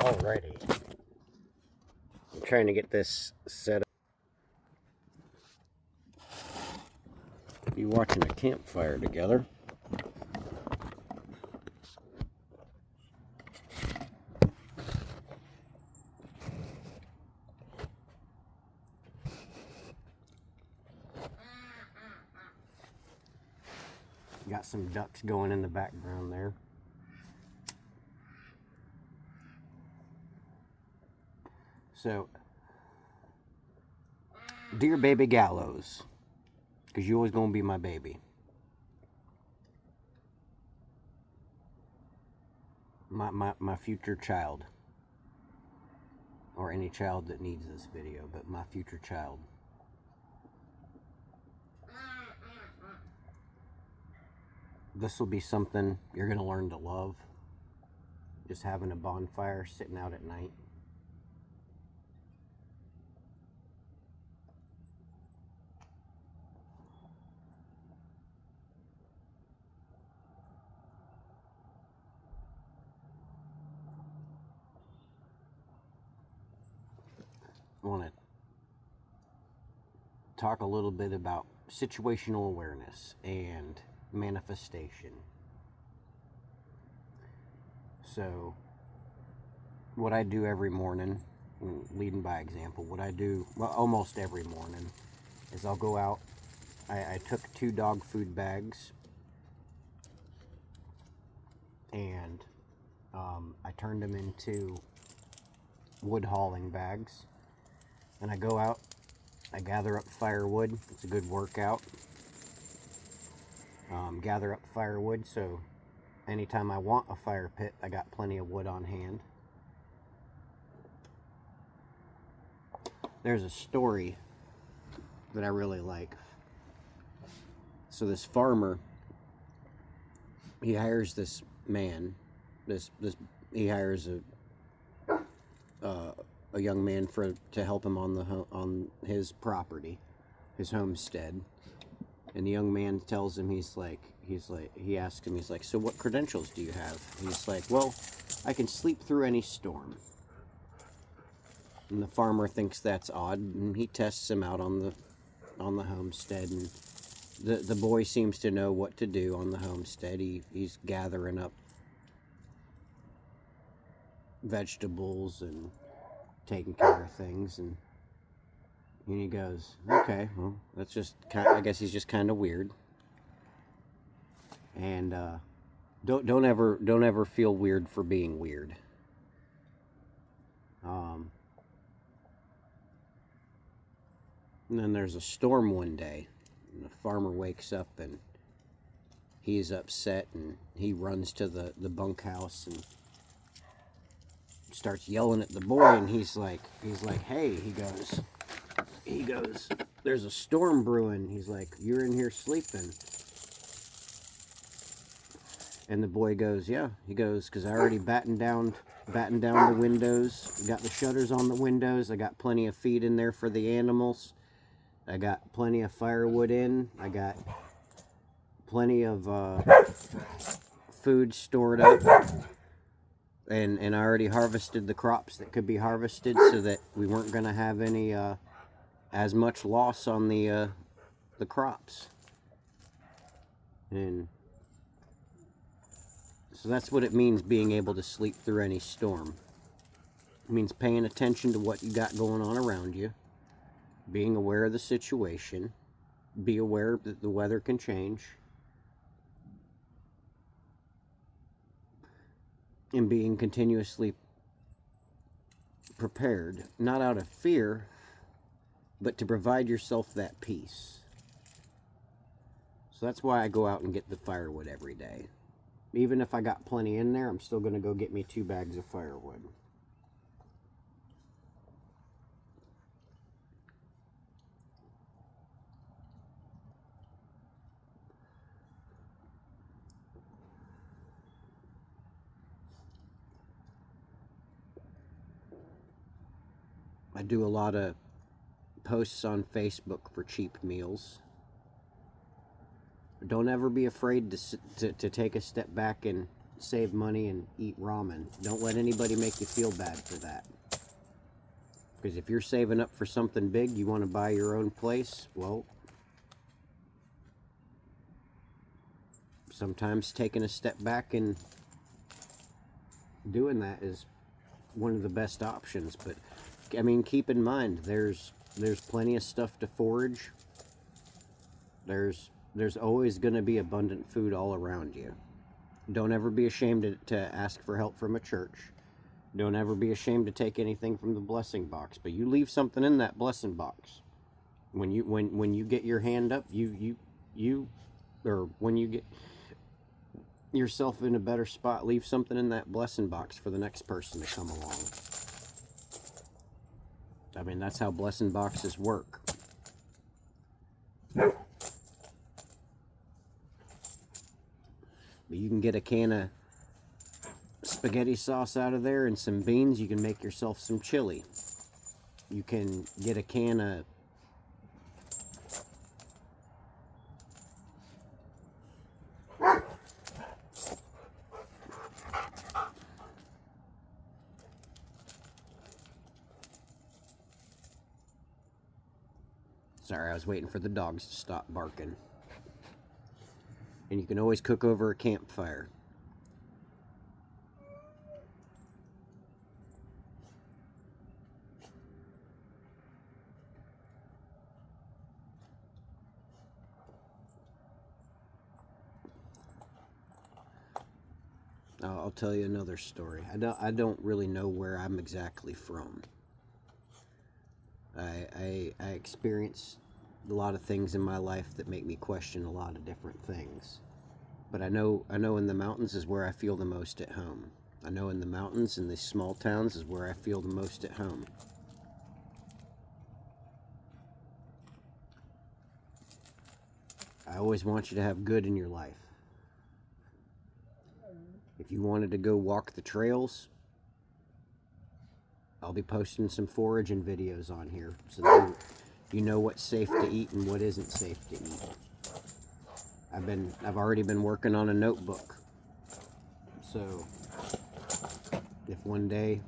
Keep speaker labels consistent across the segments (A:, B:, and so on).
A: Alrighty. I'm trying to get this set up. Be watching a campfire together. Got some ducks going in the background there. So, dear baby Gallows, because you're always going to be my baby. My future child. Or any child that needs this video, but my future child. This will be something you're going to learn to love. Just having a bonfire, sitting out at night. I want to talk a little bit about situational awareness and manifestation. So, what I do every morning, leading by example, what I do, well, almost every morning, is I'll go out. I took 2 dog food bags, and I turned them into wood hauling bags. And I go out, I gather up firewood. It's a good workout. Gather up firewood, so anytime I want a fire pit, I got plenty of wood on hand. There's a story that I really like. So this farmer, he hires this man. He hires a young man to help him on his property, his homestead. And the young man tells him, he asks him, he's like, so what credentials do you have? And he's like, well, I can sleep through any storm. And the farmer thinks that's odd, and he tests him out on the homestead, and the boy seems to know what to do on the homestead. He's gathering up vegetables and taking care of things, and he goes, okay, well, that's just I guess he's just kind of weird. And don't ever feel weird for being weird. And then there's a storm one day, and the farmer wakes up and he's upset, and he runs to the bunkhouse and starts yelling at the boy, and he's like, hey, he goes, there's a storm brewing. He's like, you're in here sleeping. And the boy goes, yeah. He goes, because I already battened down the windows. Got the shutters on the windows. I got plenty of feed in there for the animals. I got plenty of firewood in. I got plenty of food stored up. And I already harvested the crops that could be harvested, so that we weren't going to have any as much loss on the crops. And so that's what it means, being able to sleep through any storm. It means paying attention to what you got going on around you, being aware of the situation, be aware that the weather can change, and being continuously prepared, not out of fear, but to provide yourself that peace. So that's why I go out and get the firewood every day. Even if I got plenty in there, I'm still going to go get me 2 bags of firewood. I do a lot of posts on Facebook for cheap meals. Don't ever be afraid to take a step back and save money and eat ramen. Don't let anybody make you feel bad for that. Because if you're saving up for something big, you want to buy your own place, well, sometimes taking a step back and doing that is one of the best options. But I mean, keep in mind, there's plenty of stuff to forage. There's always going to be abundant food all around you. Don't ever be ashamed to ask for help from a church. Don't ever be ashamed to take anything from the blessing box. But you leave something in that blessing box. When you get your hand up, or when you get yourself in a better spot, leave something in that blessing box for the next person to come along. I mean, that's how blessing boxes work. But you can get a can of spaghetti sauce out of there and some beans. You can make yourself some chili. You can get a can of Sorry, I was waiting for the dogs to stop barking. And you can always cook over a campfire. I'll tell you another story. I don't really know where I'm exactly from. I experienced a lot of things in my life that make me question a lot of different things. But I know in the mountains is where I feel the most at home. I know in the mountains and these small towns is where I feel the most at home. I always want you to have good in your life. If you wanted to go walk the trails, I'll be posting some foraging videos on here so that you know what's safe to eat and what isn't safe to eat. I've already been working on a notebook. So if one day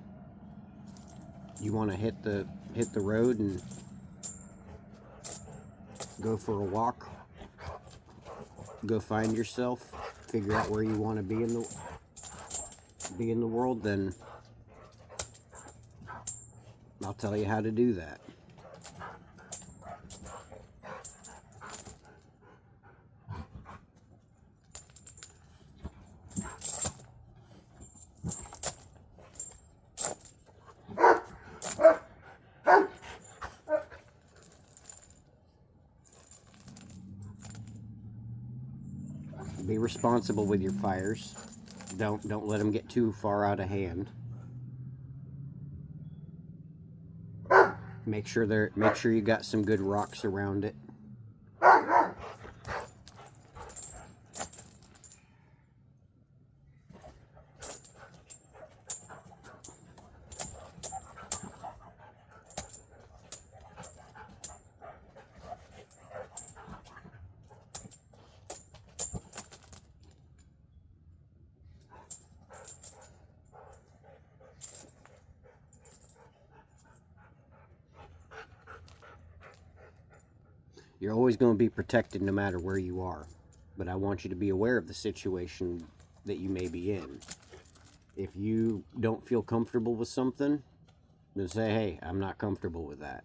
A: you want to hit the road and go for a walk, go find yourself, figure out where you want to be in the world, then I'll tell you how to do that. Be responsible with your fires. Don't let them get too far out of hand. Make sure you got some good rocks around it. You're always going to be protected no matter where you are. But I want you to be aware of the situation that you may be in. If you don't feel comfortable with something, then say, hey, I'm not comfortable with that.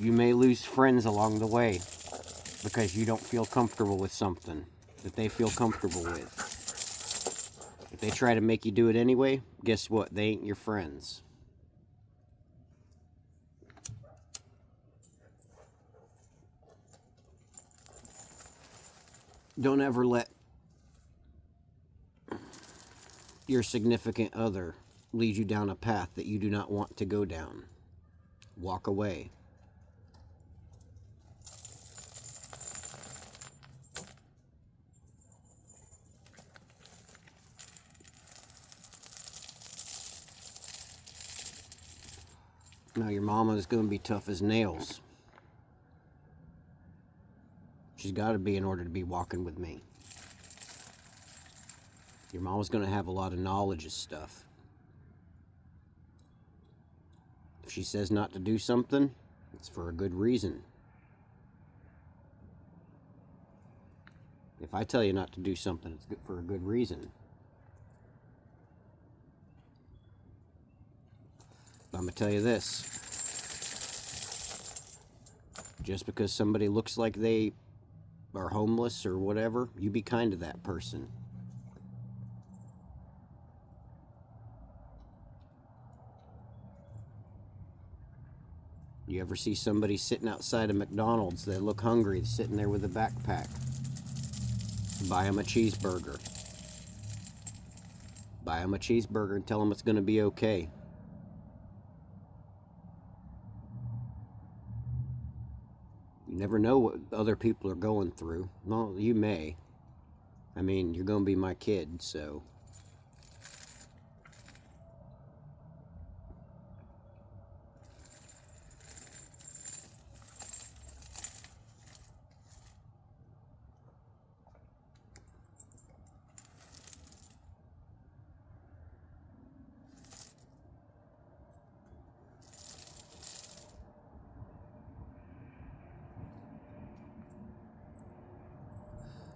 A: You may lose friends along the way because you don't feel comfortable with something that they feel comfortable with. If they try to make you do it anyway, guess what? They ain't your friends. Don't ever let your significant other lead you down a path that you do not want to go down. Walk away. Now your mama is going to be tough as nails. She's got to be in order to be walking with me. Your mama's going to have a lot of knowledge of stuff. If she says not to do something, it's for a good reason. If I tell you not to do something, it's good for a good reason. But I'm going to tell you this. Just because somebody looks like they are homeless or whatever, you be kind to that person. You ever see somebody sitting outside of McDonald's, they look hungry, sitting there with a backpack? Buy them a cheeseburger. Buy them a cheeseburger and tell them it's going to be okay. You never know what other people are going through. No, you may. I mean, you're going to be my kid, so...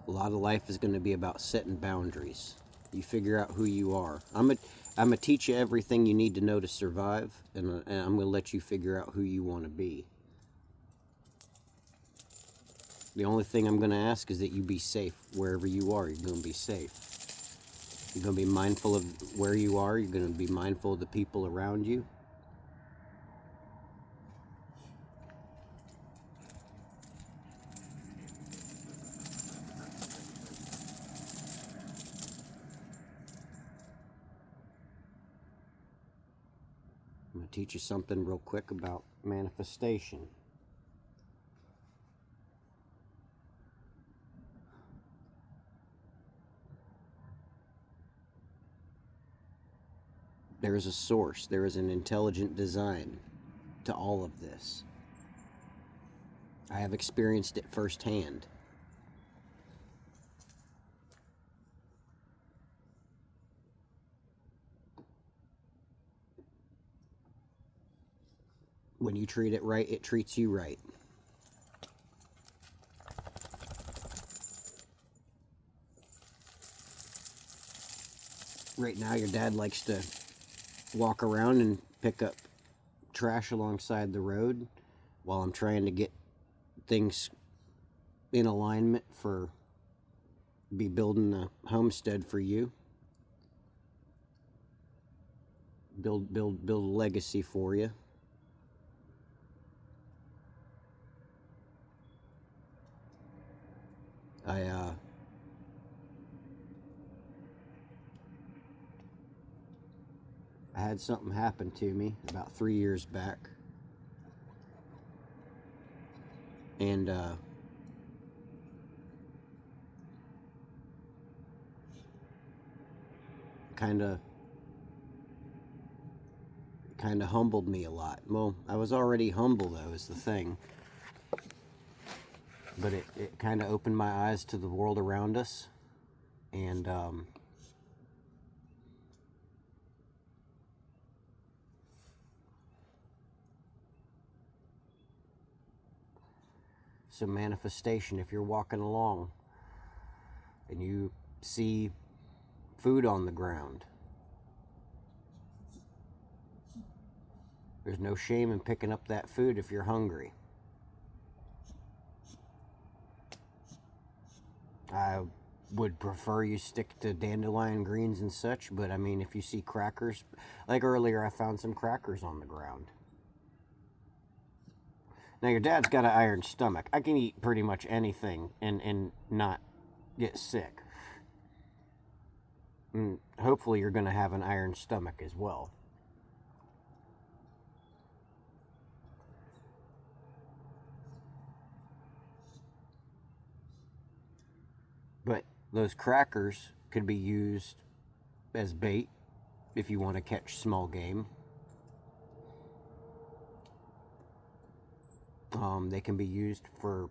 A: A lot of life is going to be about setting boundaries. You figure out who you are. I'm gonna teach you everything you need to know to survive, and I'm going to let you figure out who you want to be. The only thing I'm going to ask is that you be safe wherever you are. You're going to be safe. You're going to be mindful of where you are. You're going to be mindful of the people around you. I'm going to teach you something real quick about manifestation. There is a source. There is an intelligent design to all of this. I have experienced it firsthand. When you treat it right, it treats you right. Right now, your dad likes to walk around and pick up trash alongside the road while I'm trying to get things in alignment for be building a homestead for you. Build a legacy for you. I had something happen to me about 3 years back, and kind of humbled me a lot. Well, I was already humble, though, is the thing. But it kind of opened my eyes to the world around us, and so manifestation, if you're walking along and you see food on the ground, there's no shame in picking up that food if you're hungry. I would prefer you stick to dandelion greens and such, but I mean, if you see crackers, like earlier I found some crackers on the ground. Now your dad's got an iron stomach. I can eat pretty much anything and not get sick. And hopefully you're going to have an iron stomach as well. But those crackers could be used as bait if you want to catch small game. They can be used for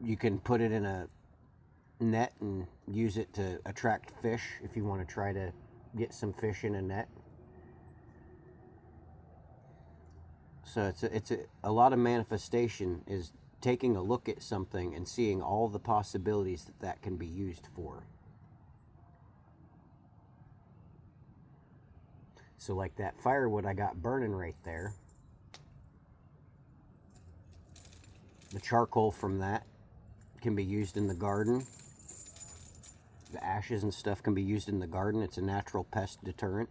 A: you can put it in a net and use it to attract fish if you want to try to get some fish in a net. So a lot of manifestation is taking a look at something and seeing all the possibilities that can be used for. So like that firewood I got burning right there, the charcoal from that can be used in the garden. The ashes and stuff can be used in the garden. It's a natural pest deterrent.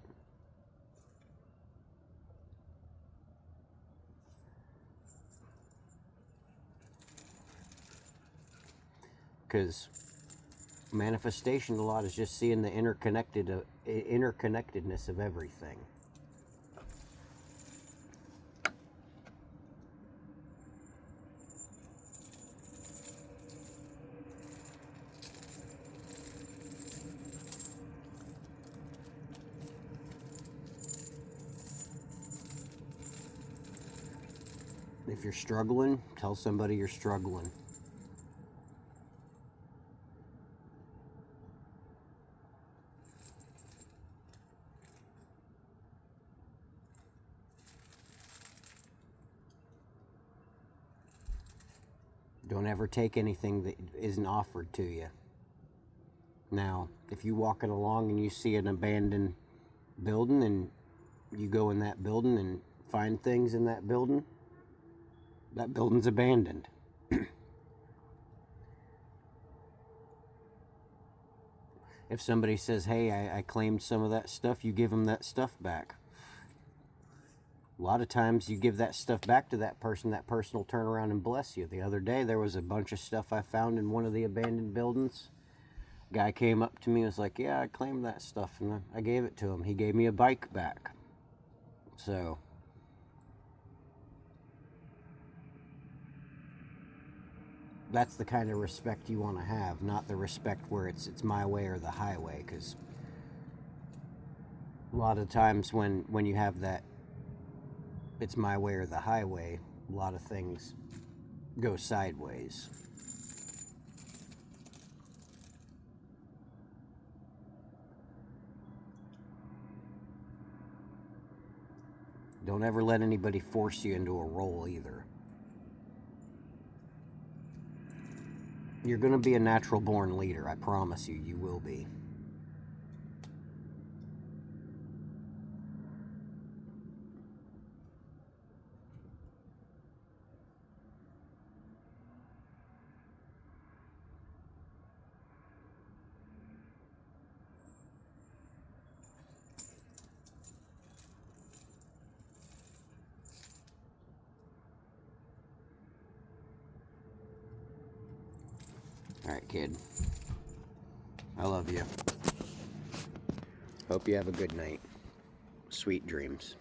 A: Because manifestation a lot is just seeing the interconnectedness of everything. If you're struggling, tell somebody you're struggling. Don't ever take anything that isn't offered to you. Now, if you're walking along and you see an abandoned building and you go in that building and find things in that building's abandoned. If somebody says, hey, I claimed some of that stuff, you give them that stuff back. A lot of times you give that stuff back to that person will turn around and bless you. The other day there was a bunch of stuff I found in one of the abandoned buildings. Guy came up to me and was like, yeah, I claimed that stuff, and I gave it to him. He gave me a bike back. So that's the kind of respect you want to have, not the respect where it's my way or the highway, because a lot of times when you have that it's my way or the highway, a lot of things go sideways. Don't ever let anybody force you into a role either. You're going to be a natural born leader, I promise you, you will be. Alright, kid. I love you. Hope you have a good night. Sweet dreams.